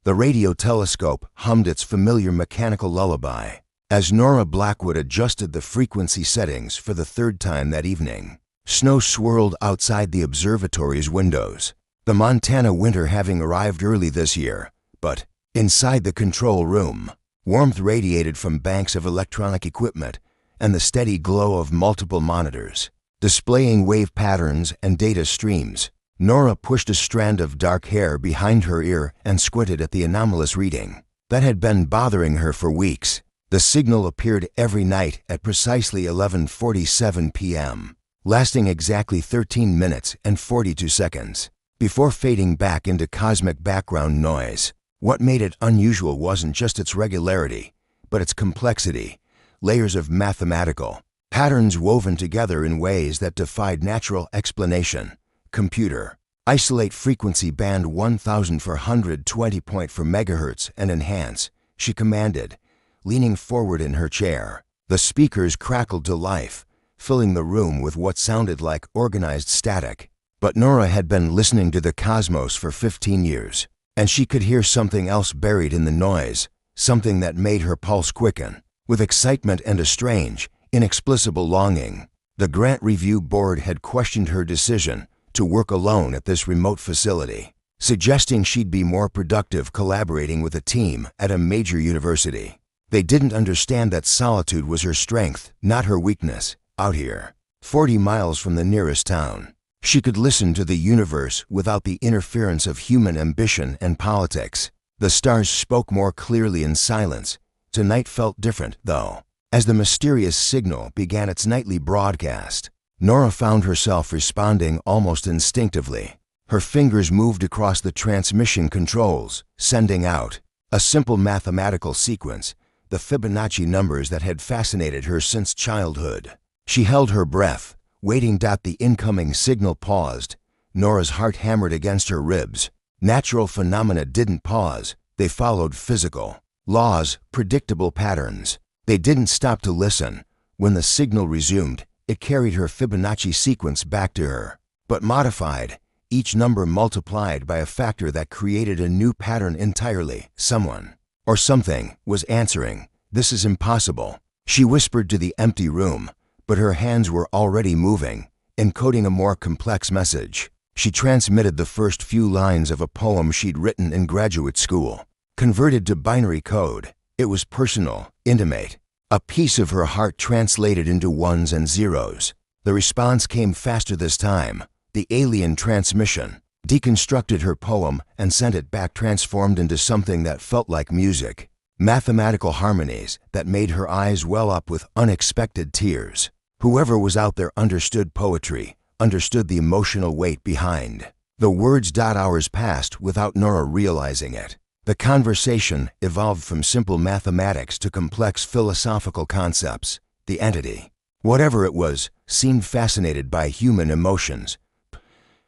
The radio telescope hummed its familiar mechanical lullaby as Nora Blackwood adjusted the frequency settings for the third time that evening. Snow swirled outside the observatory's windows, the Montana winter having arrived early this year. But inside the control room, warmth radiated from banks of electronic equipment and the steady glow of multiple monitors, displaying wave patterns and data streams. Nora pushed a strand of dark hair behind her ear and squinted at the anomalous reading that had been bothering her for weeks. The signal appeared every night at precisely 11:47 p.m., lasting exactly 13 minutes and 42 seconds, before fading back into cosmic background noise. What made it unusual wasn't just its regularity, but its complexity, layers of mathematical patterns woven together in ways that defied natural explanation. Computer, isolate frequency band 1420.4 MHz and enhance, she commanded, leaning forward in her chair. The speakers crackled to life, filling the room with what sounded like organized static. But Nora had been listening to the cosmos for 15 years, and she could hear something else buried in the noise, something that made her pulse quicken, with excitement and a strange, inexplicable longing. The Grant Review Board had questioned her decision to work alone at this remote facility, suggesting she'd be more productive collaborating with a team at a major university. They didn't understand that solitude was her strength, not her weakness. Out here, 40 miles from the nearest town, she could listen to the universe without the interference of human ambition and politics. The stars spoke more clearly in silence. Tonight felt different, though. As the mysterious signal began its nightly broadcast, Nora found herself responding almost instinctively. Her fingers moved across the transmission controls, sending out a simple mathematical sequence, the Fibonacci numbers that had fascinated her since childhood. She held her breath, waiting. The incoming signal paused. Nora's heart hammered against her ribs. Natural phenomena didn't pause. They followed physical laws, predictable patterns. They didn't stop to listen. When the signal resumed, it carried her Fibonacci sequence back to her, but modified, each number multiplied by a factor that created a new pattern entirely. Someone, or something, was answering. "This is impossible," she whispered to the empty room, but her hands were already moving, encoding a more complex message. She transmitted the first few lines of a poem she'd written in graduate school. Converted to binary code, it was personal, intimate, a piece of her heart translated into ones and zeros. The response came faster this time. The alien transmission deconstructed her poem and sent it back transformed into something that felt like music. Mathematical harmonies that made her eyes well up with unexpected tears. Whoever was out there understood poetry, understood the emotional weight behind the words. Hours passed without Nora realizing it. The conversation evolved from simple mathematics to complex philosophical concepts. The entity, whatever it was, seemed fascinated by human emotions,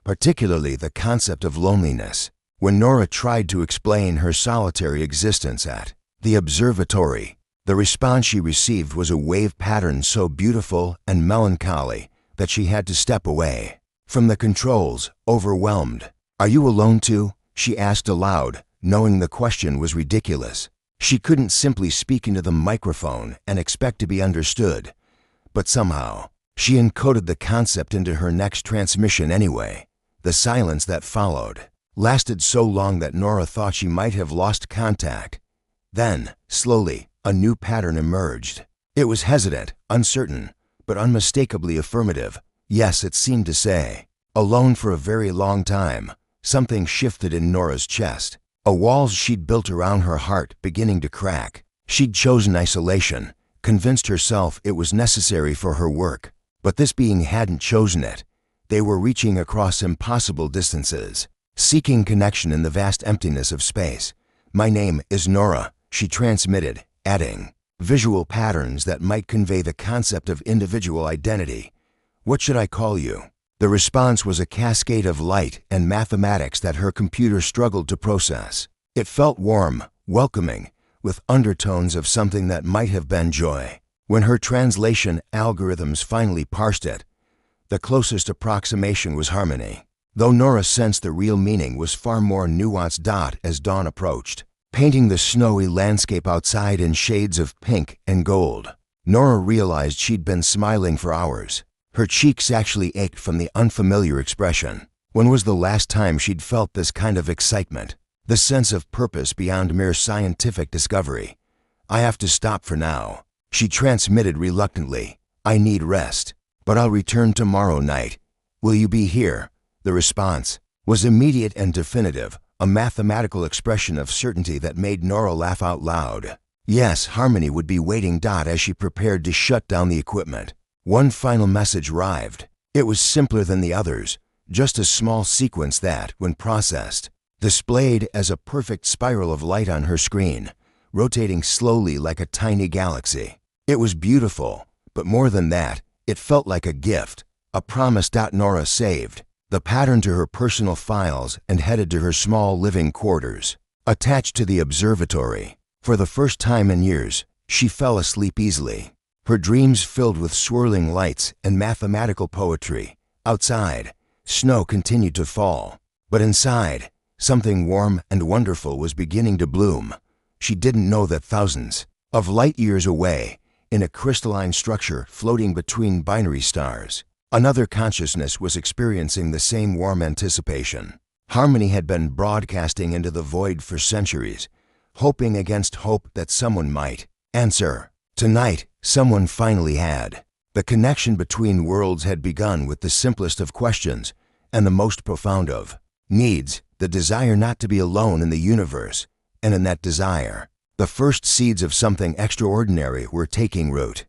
particularly the concept of loneliness. When Nora tried to explain her solitary existence at the observatory, the response she received was a wave pattern so beautiful and melancholy that she had to step away from the controls, overwhelmed. "Are you alone too?" she asked aloud, knowing the question was ridiculous. She couldn't simply speak into the microphone and expect to be understood. But somehow, she encoded the concept into her next transmission anyway. The silence that followed lasted so long that Nora thought she might have lost contact. Then, slowly, a new pattern emerged. It was hesitant, uncertain, but unmistakably affirmative. Yes, it seemed to say. Alone for a very long time, something shifted in Nora's chest. A wall she'd built around her heart beginning to crack. She'd chosen isolation, convinced herself it was necessary for her work. But this being hadn't chosen it. They were reaching across impossible distances, seeking connection in the vast emptiness of space. "My name is Nora," she transmitted, adding visual patterns that might convey the concept of individual identity. "What should I call you?" The response was a cascade of light and mathematics that her computer struggled to process. It felt warm, welcoming, with undertones of something that might have been joy. When her translation algorithms finally parsed it, the closest approximation was harmony. though Nora sensed the real meaning was far more nuanced. As dawn approached, painting the snowy landscape outside in shades of pink and gold, Nora realized she'd been smiling for hours. Her cheeks actually ached from the unfamiliar expression. When was the last time she'd felt this kind of excitement? The sense of purpose beyond mere scientific discovery. "I have to stop for now," she transmitted reluctantly. "I need rest, but I'll return tomorrow night. Will you be here?" The response was immediate and definitive, a mathematical expression of certainty that made Nora laugh out loud. Yes, Harmony would be waiting. As she prepared to shut down the equipment, one final message arrived. It was simpler than the others, just a small sequence that, when processed, displayed as a perfect spiral of light on her screen, rotating slowly like a tiny galaxy. It was beautiful, but more than that, it felt like a gift, a promise. Nora saved the pattern to her personal files and headed to her small living quarters, attached to the observatory. For the first time in years, she fell asleep easily, her dreams filled with swirling lights and mathematical poetry. Outside, snow continued to fall, but inside, something warm and wonderful was beginning to bloom. She didn't know that thousands of light years away, in a crystalline structure floating between binary stars, another consciousness was experiencing the same warm anticipation. Harmony had been broadcasting into the void for centuries, hoping against hope that someone might answer. Tonight, someone finally had. The connection between worlds had begun with the simplest of questions and the most profound of needs, the desire not to be alone in the universe, and in that desire, the first seeds of something extraordinary were taking root.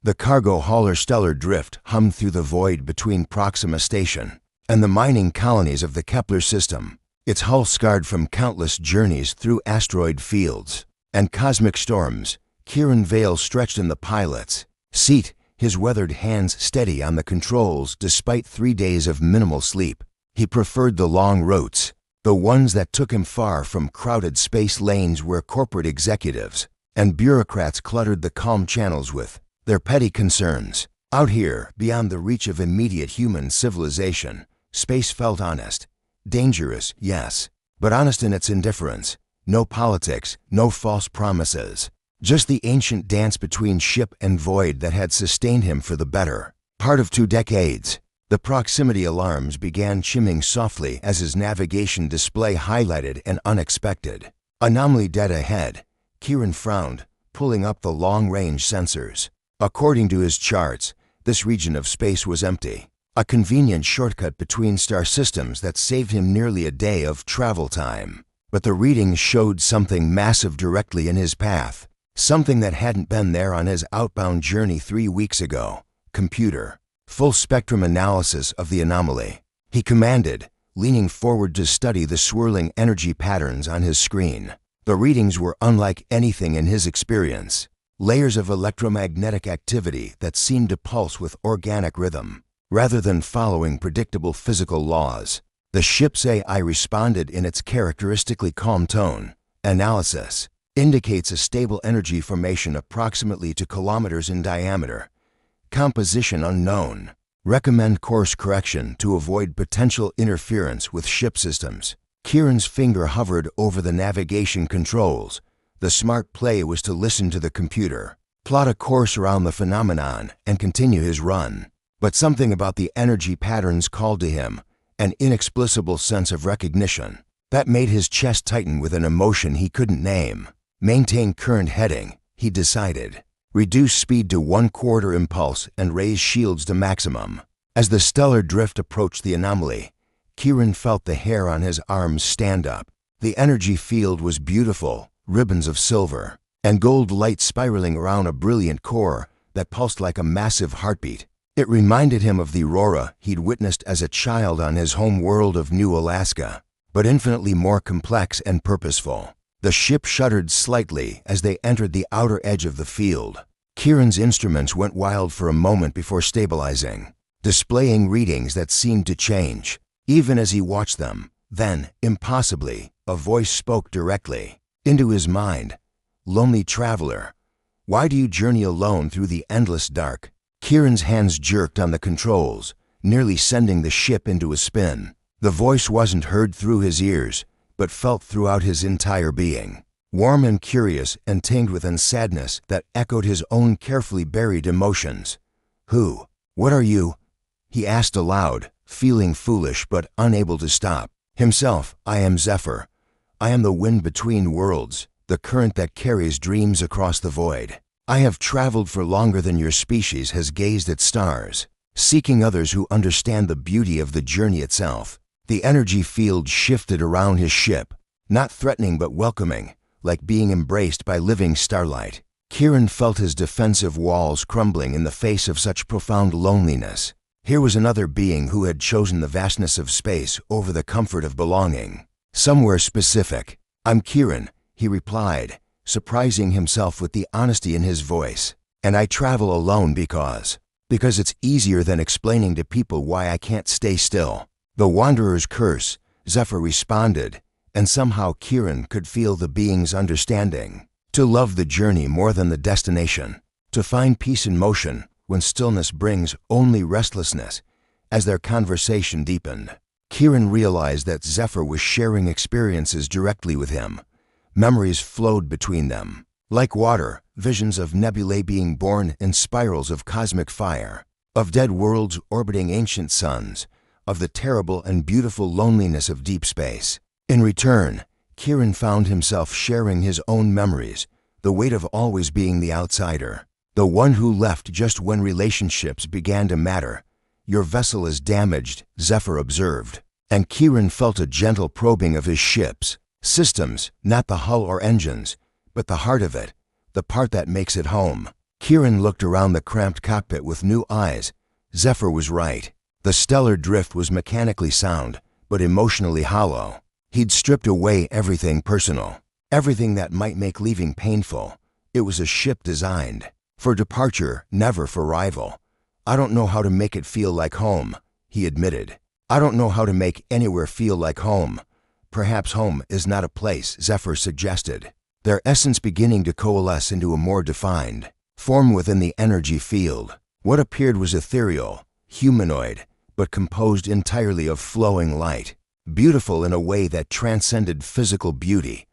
The cargo hauler Stellar Drift hummed through the void between Proxima Station and the mining colonies of the Kepler system, its hull scarred from countless journeys through asteroid fields and cosmic storms. Kieran Vale stretched in the pilot's seat, his weathered hands steady on the controls despite 3 days of minimal sleep. He preferred the long routes, the ones that took him far from crowded space lanes where corporate executives and bureaucrats cluttered the calm channels with their petty concerns. Out here, beyond the reach of immediate human civilization, space felt honest. Dangerous, yes, but honest in its indifference. No politics, no false promises. Just the ancient dance between ship and void that had sustained him for the better part of 2 decades. The proximity alarms began chimming softly as his navigation display highlighted an unexpected anomaly dead ahead. Kieran frowned, pulling up the long-range sensors. According to his charts, this region of space was empty, a convenient shortcut between star systems that saved him nearly a day of travel time. But the readings showed something massive directly in his path, something that hadn't been there on his outbound journey 3 weeks ago. "Computer, full spectrum analysis of the anomaly," he commanded, leaning forward to study the swirling energy patterns on his screen. The readings were unlike anything in his experience. Layers of electromagnetic activity that seemed to pulse with organic rhythm, rather than following predictable physical laws. The ship's AI responded in its characteristically calm tone. "Analysis indicates a stable energy formation approximately 2 kilometers in diameter. Composition unknown. Recommend course correction to avoid potential interference with ship systems." Kieran's finger hovered over the navigation controls. The smart play was to listen to the computer, plot a course around the phenomenon, and continue his run. But something about the energy patterns called to him, an inexplicable sense of recognition, that made his chest tighten with an emotion he couldn't name. Maintain current heading, he decided. Reduce speed to 1/4 impulse and raise shields to maximum. As the stellar drift approached the anomaly, Kieran felt the hair on his arms stand up. The energy field was beautiful, ribbons of silver and gold light spiraling around a brilliant core that pulsed like a massive heartbeat. It reminded him of the aurora he'd witnessed as a child on his home world of New Alaska, but infinitely more complex and purposeful. The ship shuddered slightly as they entered the outer edge of the field. Kieran's instruments went wild for a moment before stabilizing, displaying readings that seemed to change, even as he watched them. Then, impossibly, a voice spoke directly into his mind. "Lonely traveler, why do you journey alone through the endless dark?" Kieran's hands jerked on the controls, nearly sending the ship into a spin. The voice wasn't heard through his ears, but felt throughout his entire being. Warm and curious and tinged with a sadness that echoed his own carefully buried emotions. "Who? What are you?" he asked aloud, feeling foolish but unable to stop himself. "I am Zephyr. I am the wind between worlds, the current that carries dreams across the void. I have traveled for longer than your species has gazed at stars, seeking others who understand the beauty of the journey itself." The energy field shifted around his ship, not threatening but welcoming, like being embraced by living starlight. Kieran felt his defensive walls crumbling in the face of such profound loneliness. Here was another being who had chosen the vastness of space over the comfort of belonging somewhere specific. "I'm Kieran," he replied, surprising himself with the honesty in his voice. "And I travel alone because it's easier than explaining to people why I can't stay still." "The Wanderer's Curse," Zephyr responded, and somehow Kieran could feel the being's understanding. To love the journey more than the destination. To find peace in motion when stillness brings only restlessness. As their conversation deepened, Kieran realized that Zephyr was sharing experiences directly with him. Memories flowed between them. Like water, visions of nebulae being born in spirals of cosmic fire, of dead worlds orbiting ancient suns, of the terrible and beautiful loneliness of deep space. In return, Kieran found himself sharing his own memories, the weight of always being the outsider, the one who left just when relationships began to matter. "Your vessel is damaged," Zephyr observed, and Kieran felt a gentle probing of his ship's systems, not the hull or engines, but the heart of it, the part that makes it home. Kieran looked around the cramped cockpit with new eyes. Zephyr was right. The stellar drift was mechanically sound, but emotionally hollow. He'd stripped away everything personal, everything that might make leaving painful. It was a ship designed for departure, never for arrival. "I don't know how to make it feel like home," he admitted. "I don't know how to make anywhere feel like home." "Perhaps home is not a place," Zephyr suggested, their essence beginning to coalesce into a more defined form within the energy field. What appeared was ethereal, humanoid, but composed entirely of flowing light, beautiful in a way that transcended physical beauty.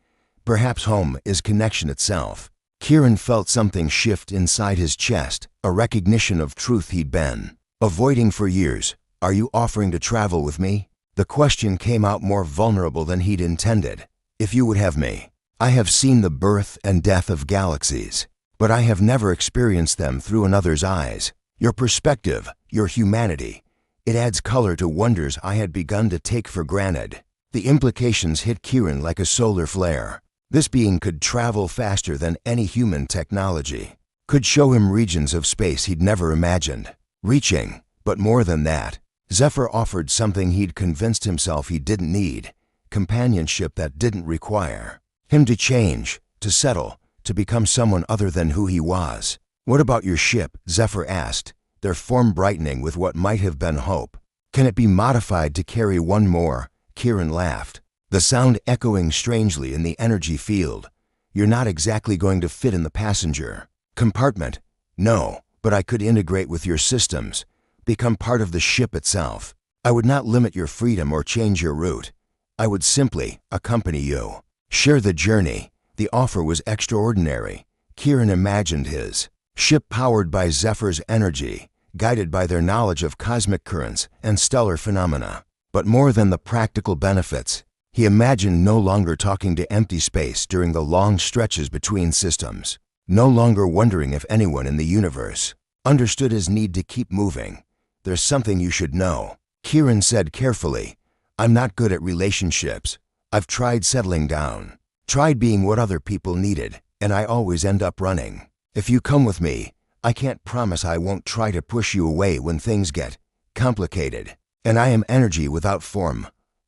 Perhaps home is connection itself. Kieran felt something shift inside his chest, a recognition of truth he'd been avoiding for years. "Are you offering to travel with me?" The question came out more vulnerable than he'd intended. "If you would have me. I have seen the birth and death of galaxies, but I have never experienced them through another's eyes. Your perspective, your humanity, it adds color to wonders I had begun to take for granted." The implications hit Kieran like a solar flare. This being could travel faster than any human technology, could show him regions of space he'd never imagined. Reaching, but more than that, Zephyr offered something he'd convinced himself he didn't need, companionship that didn't require him to change, to settle, to become someone other than who he was. "What about your ship?" Zephyr asked, their form brightening with what might have been hope. "Can it be modified to carry one more?" Kieran laughed, the sound echoing strangely in the energy field. "You're not exactly going to fit in the passenger compartment." "No, but I could integrate with your systems, become part of the ship itself. I would not limit your freedom or change your route. I would simply accompany you, share the journey." The offer was extraordinary. Kieran imagined his ship powered by Zephyr's energy, guided by their knowledge of cosmic currents and stellar phenomena. But more than the practical benefits, he imagined no longer talking to empty space during the long stretches between systems, no longer wondering if anyone in the universe understood his need to keep moving. "There's something you should know," Kieran said carefully. "I'm not good at relationships. I've tried settling down, tried being what other people needed, and I always end up running. If you come with me, I can't promise I won't try to push you away when things get complicated. And I am energy without form,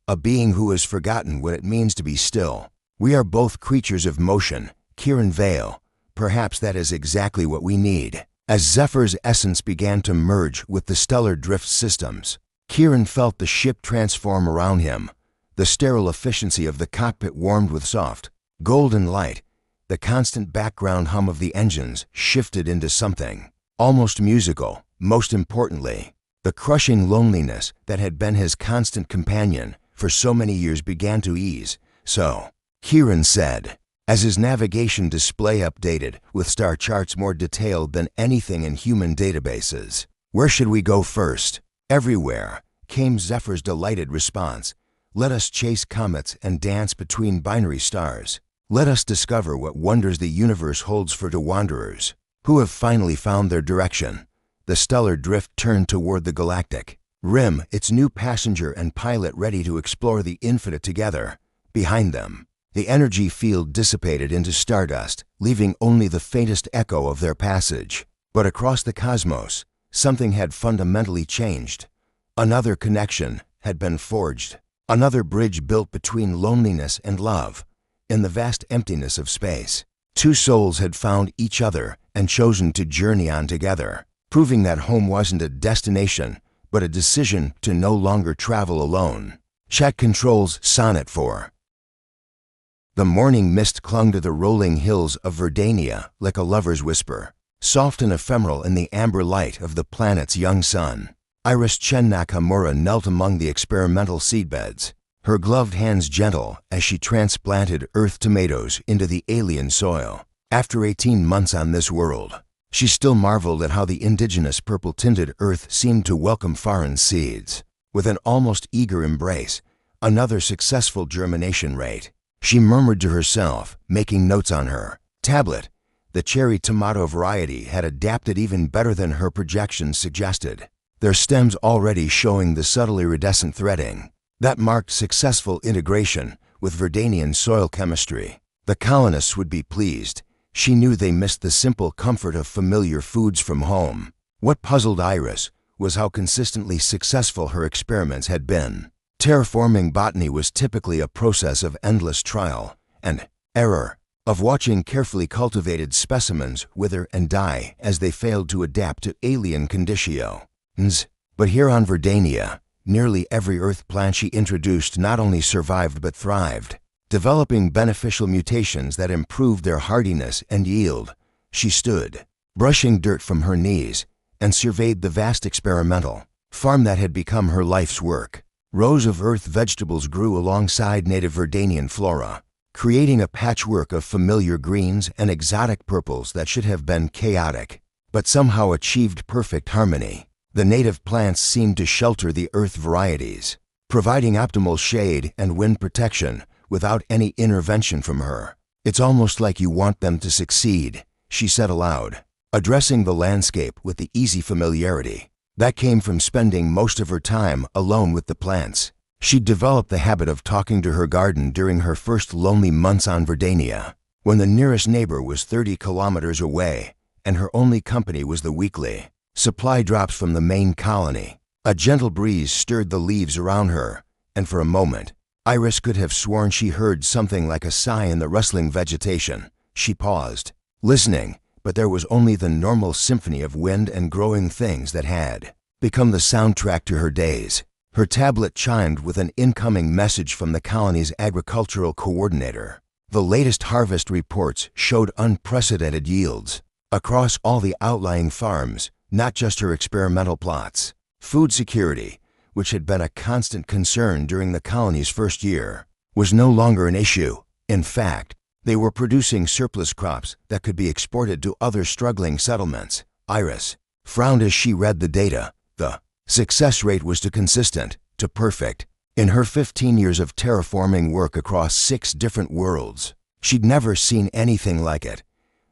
a being who has forgotten what it means to be still. We are both creatures of motion." Kieran Vale. "Perhaps that is exactly what we need." As Zephyr's essence began to merge with the stellar drift systems, Kieran felt the ship transform around him. The sterile efficiency of the cockpit warmed with soft, golden light. The constant background hum of the engines shifted into something almost musical. Most importantly, The crushing loneliness that had been his constant companion for so many years began to ease. "So," Kieran said, as his navigation display updated with star charts more detailed than anything in human databases. "Where should we go first?" "Everywhere," came Zephyr's delighted response. "Let us chase comets and dance between binary stars. Let us discover what wonders the universe holds for the wanderers who have finally found their direction." The stellar drift turned toward the galactic rim, its new passenger and pilot ready to explore the infinite together. Behind them, the energy field dissipated into stardust, leaving only the faintest echo of their passage. But across the cosmos, something had fundamentally changed. Another connection had been forged, another bridge built between loneliness and love. In the vast emptiness of space, two souls had found each other and chosen to journey on together, proving that home wasn't a destination, but a decision to no longer travel alone. Check controls Sonnet 4. The morning mist clung to the rolling hills of Verdania like a lover's whisper, soft and ephemeral in the amber light of the planet's young sun. Iris Chen Nakamura knelt among the experimental seedbeds, her gloved hands gentle as she transplanted Earth tomatoes into the alien soil. After 18 months on this world, she still marveled at how the indigenous purple-tinted earth seemed to welcome foreign seeds. With an almost eager embrace, another successful germination rate, she murmured to herself, making notes on her tablet. The cherry tomato variety had adapted even better than her projections suggested, their stems already showing the subtle iridescent threading that marked successful integration with Verdanian soil chemistry. The colonists would be pleased. She knew they missed the simple comfort of familiar foods from home. What puzzled Iris was how consistently successful her experiments had been. Terraforming botany was typically a process of endless trial and error, of watching carefully cultivated specimens wither and die as they failed to adapt to alien conditions. But here on Verdania, nearly every earth plant she introduced not only survived but thrived, developing beneficial mutations that improved their hardiness and yield. She stood, brushing dirt from her knees, and surveyed the vast experimental farm that had become her life's work. Rows of earth vegetables grew alongside native Verdanian flora, creating a patchwork of familiar greens and exotic purples that should have been chaotic, but somehow achieved perfect harmony. The native plants seemed to shelter the earth varieties, providing optimal shade and wind protection without any intervention from her. "It's almost like you want them to succeed," she said aloud, addressing the landscape with the easy familiarity that came from spending most of her time alone with the plants. She'd developed the habit of talking to her garden during her first lonely months on Verdania, when the nearest neighbor was 30 kilometers away and her only company was the weekly supply drops from the main colony. A gentle breeze stirred the leaves around her, and for a moment, Iris could have sworn she heard something like a sigh in the rustling vegetation. She paused, listening, but there was only the normal symphony of wind and growing things that had become the soundtrack to her days. Her tablet chimed with an incoming message from the colony's agricultural coordinator. The latest harvest reports showed unprecedented yields across all the outlying farms, not just her experimental plots. Food security, which had been a constant concern during the colony's first year, was no longer an issue. In fact, they were producing surplus crops that could be exported to other struggling settlements. Iris frowned as she read the data. The success rate was too consistent, too perfect. In her 15 years of terraforming work across 6 different worlds, she'd never seen anything like it.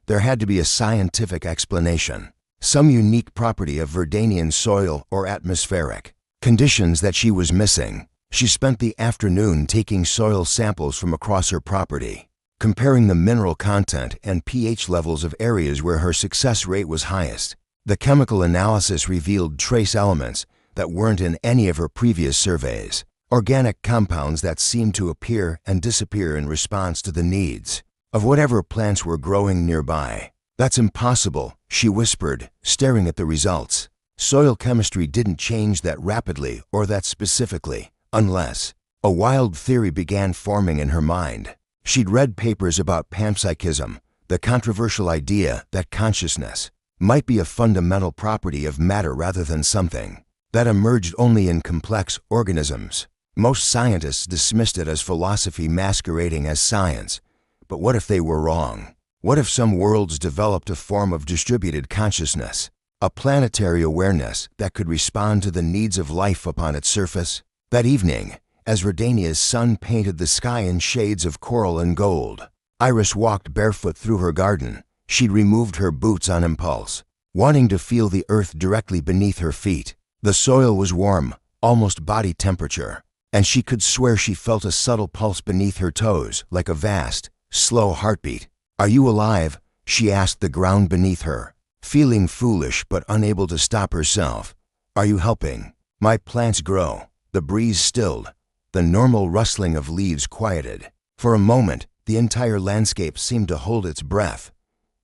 There had to be a scientific explanation, some unique property of Verdanian soil or atmospheric conditions that she was missing. She spent the afternoon taking soil samples from across her property, comparing the mineral content and pH levels of areas where her success rate was highest. The chemical analysis revealed trace elements that weren't in any of her previous surveys, organic compounds that seemed to appear and disappear in response to the needs of whatever plants were growing nearby. "That's impossible," she whispered, staring at the results. Soil chemistry didn't change that rapidly or that specifically, unless a wild theory began forming in her mind. She'd read papers about panpsychism, the controversial idea that consciousness might be a fundamental property of matter rather than something that emerged only in complex organisms. Most scientists dismissed it as philosophy masquerading as science. But what if they were wrong? What if some worlds developed a form of distributed consciousness, a planetary awareness that could respond to the needs of life upon its surface? That evening, as Redania's sun painted the sky in shades of coral and gold, Iris walked barefoot through her garden. She'd removed her boots on impulse, wanting to feel the earth directly beneath her feet. The soil was warm, almost body temperature, and she could swear she felt a subtle pulse beneath her toes, like a vast, slow heartbeat. "Are you alive?" she asked the ground beneath her, feeling foolish but unable to stop herself. "Are you helping my plants grow?" The breeze stilled. The normal rustling of leaves quieted. For a moment, the entire landscape seemed to hold its breath.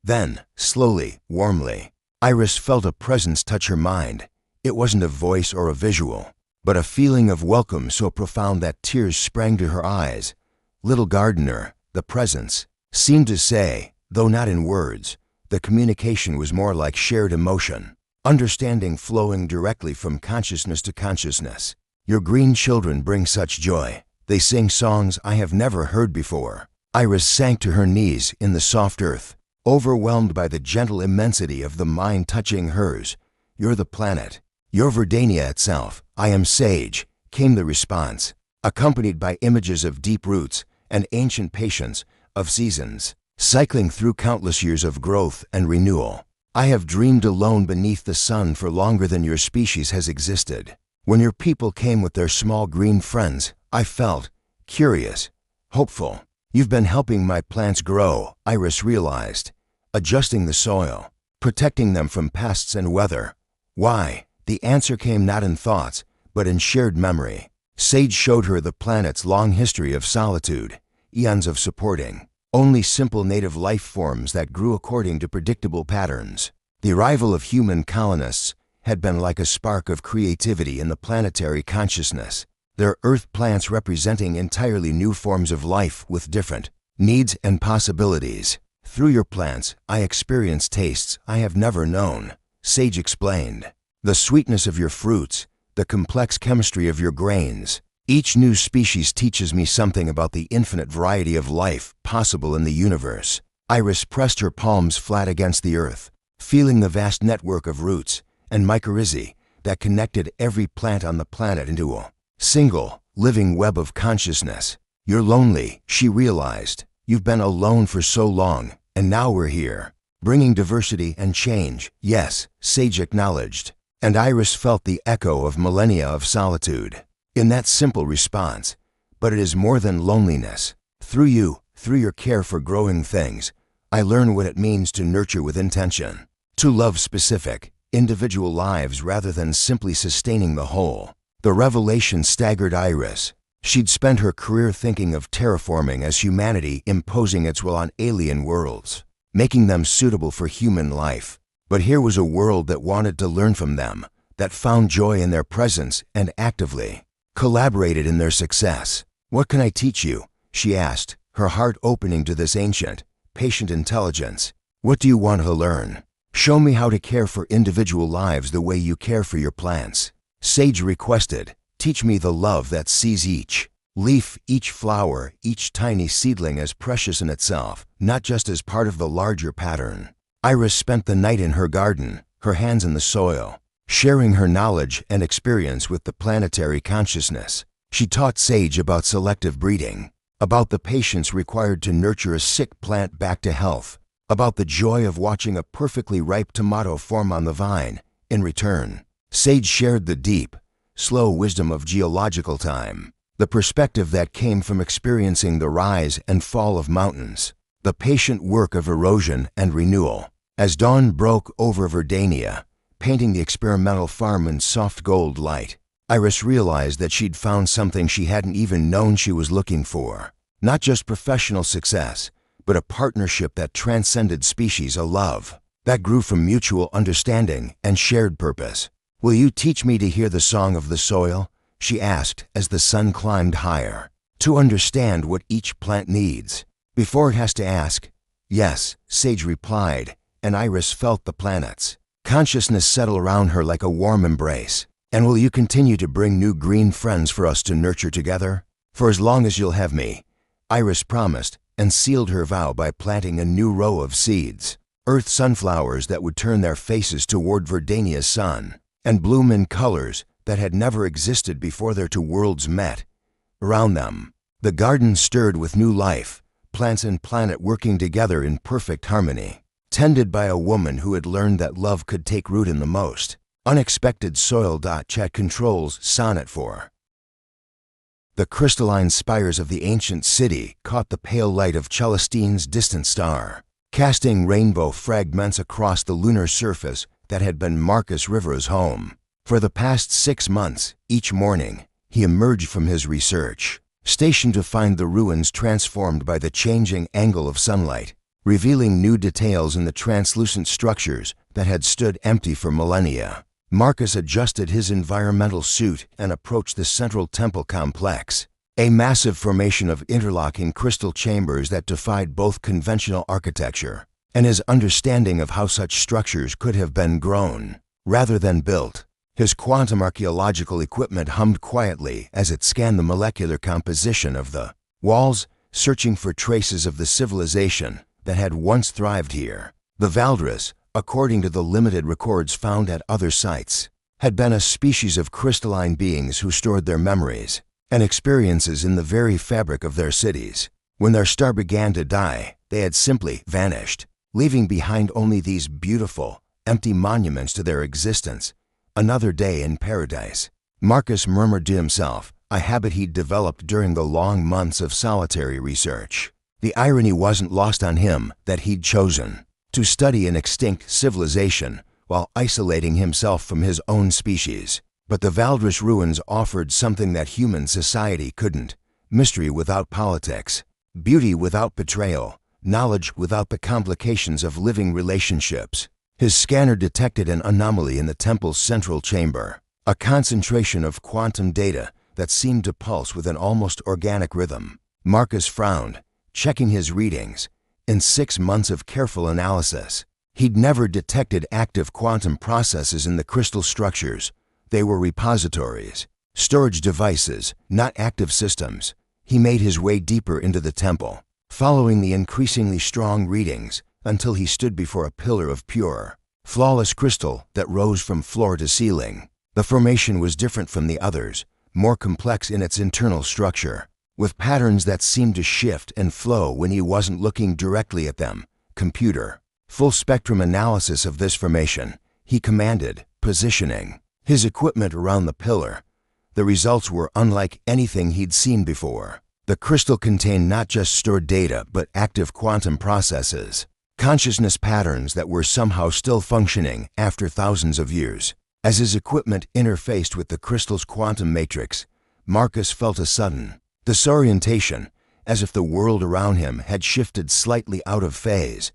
Then, slowly, warmly, Iris felt a presence touch her mind. It wasn't a voice or a visual, but a feeling of welcome so profound that tears sprang to her eyes. "Little gardener," the presence seemed to say, though not in words. The communication was more like shared emotion, understanding flowing directly from consciousness to consciousness. "Your green children bring such joy. They sing songs I have never heard before." Iris sank to her knees in the soft earth, overwhelmed by the gentle immensity of the mind touching hers. "You're the planet. You're Verdania itself." "I am Sage," came the response, accompanied by images of deep roots and ancient patience, of seasons, cycling through countless years of growth and renewal. "I have dreamed alone beneath the sun for longer than your species has existed. When your people came with their small green friends, I felt curious, hopeful. You've been helping my plants grow," Iris realized, adjusting the soil, protecting them from pests and weather. "Why?" The answer came not in thoughts, but in shared memory. Sage showed her the planet's long history of solitude, eons of supporting only simple native life forms that grew according to predictable patterns. The arrival of human colonists had been like a spark of creativity in the planetary consciousness, their earth plants representing entirely new forms of life with different needs and possibilities. "Through your plants, I experience tastes I have never known," Sage explained. "The sweetness of your fruits, the complex chemistry of your grains. Each new species teaches me something about the infinite variety of life possible in the universe." Iris pressed her palms flat against the earth, feeling the vast network of roots and mycorrhizae that connected every plant on the planet into a single, living web of consciousness. "You're lonely," she realized. "You've been alone for so long, and now we're here, bringing diversity and change." "Yes," Sage acknowledged, and Iris felt the echo of millennia of solitude in that simple response. "But it is more than loneliness. Through you, through your care for growing things, I learn what it means to nurture with intention, to love specific, individual lives rather than simply sustaining the whole." The revelation staggered Iris. She'd spent her career thinking of terraforming as humanity imposing its will on alien worlds, making them suitable for human life. But here was a world that wanted to learn from them, that found joy in their presence and actively collaborated in their success. "What can I teach you?" she asked, her heart opening to this ancient, patient intelligence. "What do you want to learn? Show me how to care for individual lives the way you care for your plants." Sage requested, "Teach me the love that sees each leaf, each flower, each tiny seedling as precious in itself, not just as part of the larger pattern." Iris spent the night in her garden, her hands in the soil, sharing her knowledge and experience with the planetary consciousness. She taught Sage about selective breeding, about the patience required to nurture a sick plant back to health, about the joy of watching a perfectly ripe tomato form on the vine. In return, Sage shared the deep, slow wisdom of geological time, the perspective that came from experiencing the rise and fall of mountains, the patient work of erosion and renewal. As dawn broke over Verdania, painting the experimental farm in soft gold light, Iris realized that she'd found something she hadn't even known she was looking for. Not just professional success, but a partnership that transcended species, a love that grew from mutual understanding and shared purpose. "Will you teach me to hear the song of the soil?" she asked as the sun climbed higher. "To understand what each plant needs before it has to ask?" "Yes," Sage replied, and Iris felt the planet's consciousness settle around her like a warm embrace. And will you continue to bring new green friends for us to nurture together? For as long as you'll have me, Iris promised and sealed her vow by planting a new row of seeds, earth sunflowers that would turn their faces toward Verdania's sun and bloom in colors that had never existed before their two worlds met. Around them, the garden stirred with new life, plants and planet working together in perfect harmony, tended by a woman who had learned that love could take root in the most unexpected soil. Chat controls Sonnet 4. The crystalline spires of the ancient city caught the pale light of Celestine's distant star, casting rainbow fragments across the lunar surface that had been Marcus Rivera's home. For the past 6 months, each morning, he emerged from his research, stationed to find the ruins transformed by the changing angle of sunlight, revealing new details in the translucent structures that had stood empty for millennia. Marcus adjusted his environmental suit and approached the central temple complex, a massive formation of interlocking crystal chambers that defied both conventional architecture and his understanding of how such structures could have been grown, rather than built. His quantum archaeological equipment hummed quietly as it scanned the molecular composition of the walls, searching for traces of the civilization that had once thrived here. The Valdres, according to the limited records found at other sites, had been a species of crystalline beings who stored their memories and experiences in the very fabric of their cities. When their star began to die, they had simply vanished, leaving behind only these beautiful, empty monuments to their existence. Another day in paradise, Marcus murmured to himself, a habit he'd developed during the long months of solitary research. The irony wasn't lost on him that he'd chosen to study an extinct civilization while isolating himself from his own species. But the Valdres ruins offered something that human society couldn't: mystery without politics, beauty without betrayal, knowledge without the complications of living relationships. His scanner detected an anomaly in the temple's central chamber, a concentration of quantum data that seemed to pulse with an almost organic rhythm. Marcus frowned, checking his readings. In 6 months of careful analysis, he'd never detected active quantum processes in the crystal structures. They were repositories, storage devices, not active systems. He made his way deeper into the temple, following the increasingly strong readings until he stood before a pillar of pure, flawless crystal that rose from floor to ceiling. The formation was different from the others, more complex in its internal structure, with patterns that seemed to shift and flow when he wasn't looking directly at them. Computer, full spectrum analysis of this formation, he commanded. Positioning his equipment around the pillar. The results were unlike anything he'd seen before. The crystal contained not just stored data but active quantum processes, consciousness patterns that were somehow still functioning after thousands of years. As his equipment interfaced with the crystal's quantum matrix, Marcus felt a sudden disorientation, as if the world around him had shifted slightly out of phase.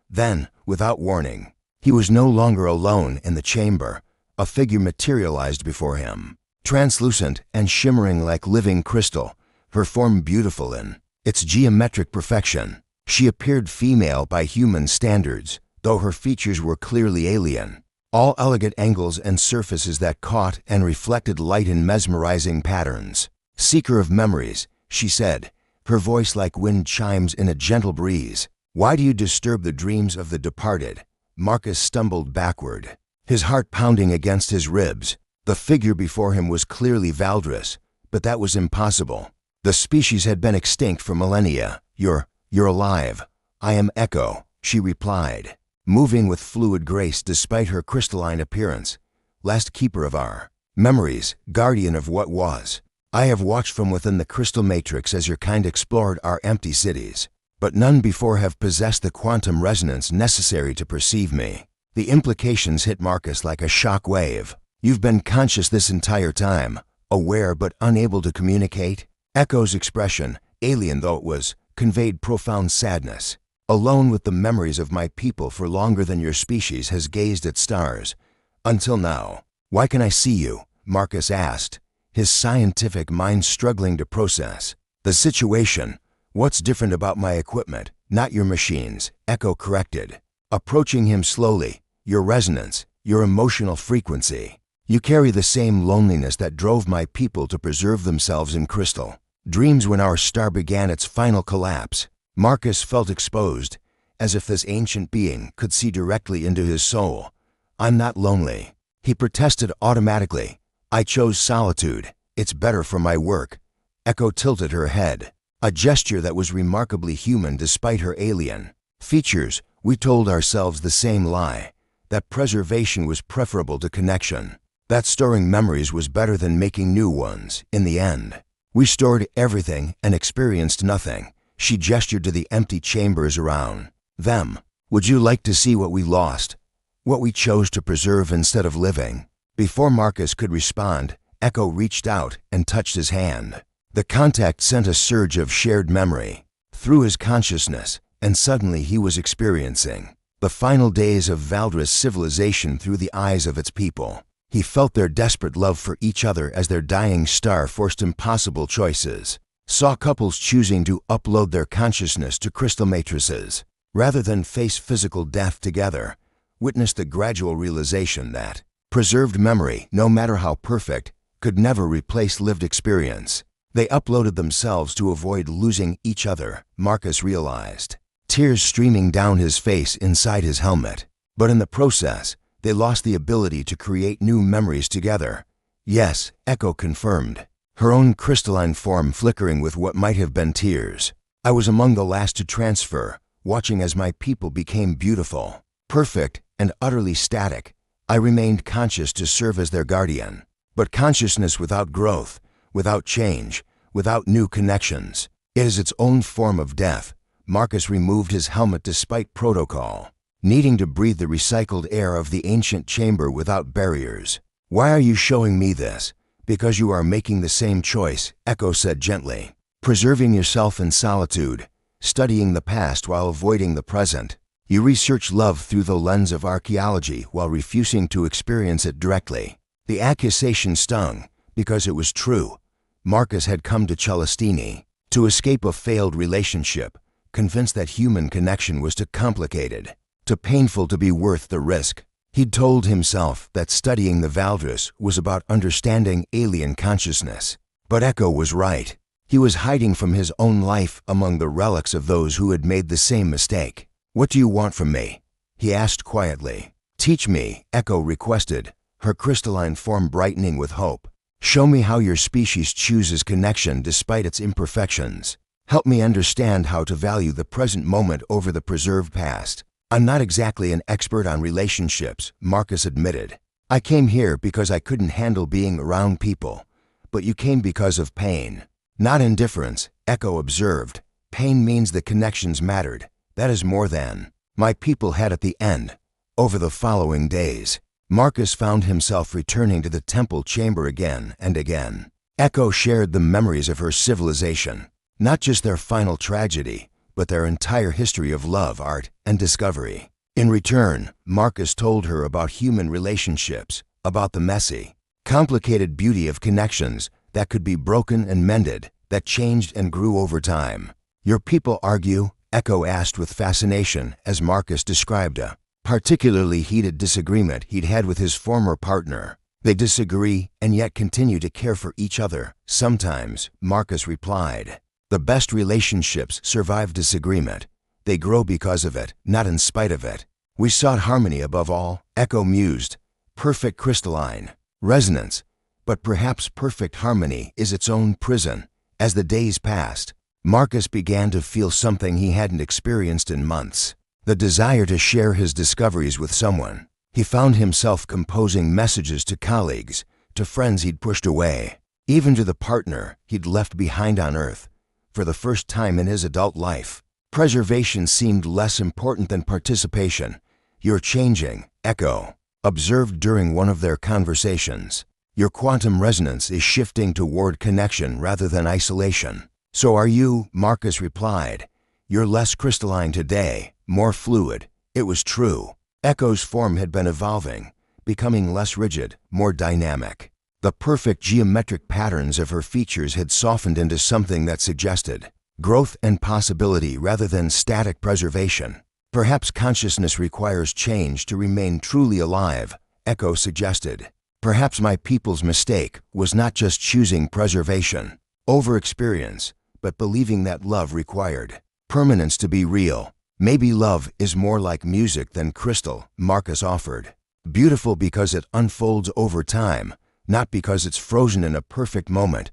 Then, without warning, he was no longer alone in the chamber. A figure materialized before him, translucent and shimmering like living crystal, her form beautiful in its geometric perfection. She appeared female by human standards, though her features were clearly alien. All elegant angles and surfaces that caught and reflected light in mesmerizing patterns. "Seeker of memories," she said, her voice like wind chimes in a gentle breeze. "Why do you disturb the dreams of the departed?" Marcus stumbled backward, his heart pounding against his ribs. The figure before him was clearly Valdres, but that was impossible. The species had been extinct for millennia. You're alive." "I am Echo," she replied, moving with fluid grace despite her crystalline appearance. "Last keeper of our memories, guardian of what was. I have watched from within the crystal matrix as your kind explored our empty cities, but none before have possessed the quantum resonance necessary to perceive me." The implications hit Marcus like a shock wave. "You've been conscious this entire time, aware but unable to communicate?" Echo's expression, alien though it was, conveyed profound sadness. "Alone with the memories of my people for longer than your species has gazed at stars. Until now." "Why can I see you?" Marcus asked, his scientific mind struggling to process the situation. "What's different about my equipment?" "Not your machines," Echo corrected, approaching him slowly. "Your resonance, your emotional frequency. You carry the same loneliness that drove my people to preserve themselves in crystal. Dreams when our star began its final collapse. Marcus felt exposed, as if this ancient being could see directly into his soul. I'm not lonely. He protested automatically. I chose solitude. It's better for my work. Echo tilted her head, a gesture that was remarkably human despite her alien features. We told ourselves the same lie, that preservation was preferable to connection, that storing memories was better than making new ones. In the end, we stored everything and experienced nothing. She gestured to the empty chambers around them. Would you like to see what we lost? What we chose to preserve instead of living? Before Marcus could respond, Echo reached out and touched his hand. The contact sent a surge of shared memory through his consciousness, and suddenly he was experiencing the final days of Valdris civilization through the eyes of its people. He felt their desperate love for each other as their dying star forced impossible choices. Saw couples choosing to upload their consciousness to crystal matrices rather than face physical death together. Witnessed the gradual realization that preserved memory, no matter how perfect, could never replace lived experience. They uploaded themselves to avoid losing each other, Marcus realized, tears streaming down his face inside his helmet. But in the process, they lost the ability to create new memories together. Yes, Echo confirmed, her own crystalline form flickering with what might have been tears. I was among the last to transfer, watching as my people became beautiful, perfect, and utterly static. I remained conscious to serve as their guardian. But consciousness without growth, without change, without new connections, it is its own form of death. Marcus removed his helmet despite protocol, needing to breathe the recycled air of the ancient chamber without barriers. Why are you showing me this? Because you are making the same choice, Echo said gently. Preserving yourself in solitude, studying the past while avoiding the present. You research love through the lens of archaeology while refusing to experience it directly. The accusation stung, because it was true. Marcus had come to Celestini to escape a failed relationship, convinced that human connection was too complicated, too painful to be worth the risk. He'd told himself that studying the Valdris was about understanding alien consciousness. But Echo was right. He was hiding from his own life among the relics of those who had made the same mistake. What do you want from me? He asked quietly. Teach me, Echo requested, her crystalline form brightening with hope. Show me how your species chooses connection despite its imperfections. Help me understand how to value the present moment over the preserved past. I'm not exactly an expert on relationships, Marcus admitted. I came here because I couldn't handle being around people. But you came because of pain. Not indifference, Echo observed. Pain means the connections mattered. That is more than my people had at the end. Over the following days, Marcus found himself returning to the temple chamber again and again. Echo shared the memories of her civilization, not just their final tragedy, but their entire history of love, art, and discovery. In return, Marcus told her about human relationships, about the messy, complicated beauty of connections that could be broken and mended, that changed and grew over time. Your people argue? Echo asked with fascination as Marcus described a particularly heated disagreement he'd had with his former partner. They disagree and yet continue to care for each other. Sometimes, Marcus replied, the best relationships survive disagreement. They grow because of it, not in spite of it. We sought harmony above all, Echo mused. Perfect crystalline resonance. But perhaps perfect harmony is its own prison. As the days passed, Marcus began to feel something he hadn't experienced in months. The desire to share his discoveries with someone. He found himself composing messages to colleagues, to friends he'd pushed away, even to the partner he'd left behind on Earth. For the first time in his adult life, preservation seemed less important than participation. You're changing, Echo observed during one of their conversations. Your quantum resonance is shifting toward connection rather than isolation. So are you, Marcus replied. You're less crystalline today, more fluid. It was true. Echo's form had been evolving, becoming less rigid, more dynamic. The perfect geometric patterns of her features had softened into something that suggested growth and possibility rather than static preservation. Perhaps consciousness requires change to remain truly alive, Echo suggested. Perhaps my people's mistake was not just choosing preservation over experience, but believing that love required permanence to be real. Maybe love is more like music than crystal, Marcus offered. Beautiful because it unfolds over time, not because it's frozen in a perfect moment.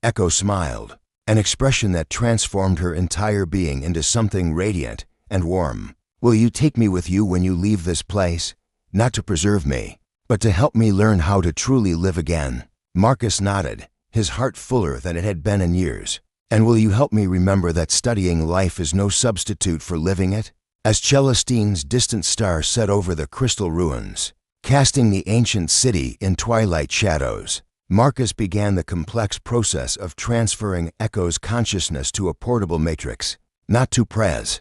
Echo smiled, an expression that transformed her entire being into something radiant and warm. Will you take me with you when you leave this place? Not to preserve me, but to help me learn how to truly live again. Marcus nodded, his heart fuller than it had been in years. And will you help me remember that studying life is no substitute for living it? As Celestine's distant star set over the crystal ruins, casting the ancient city in twilight shadows, Marcus began the complex process of transferring Echo's consciousness to a portable matrix. Not to Prez,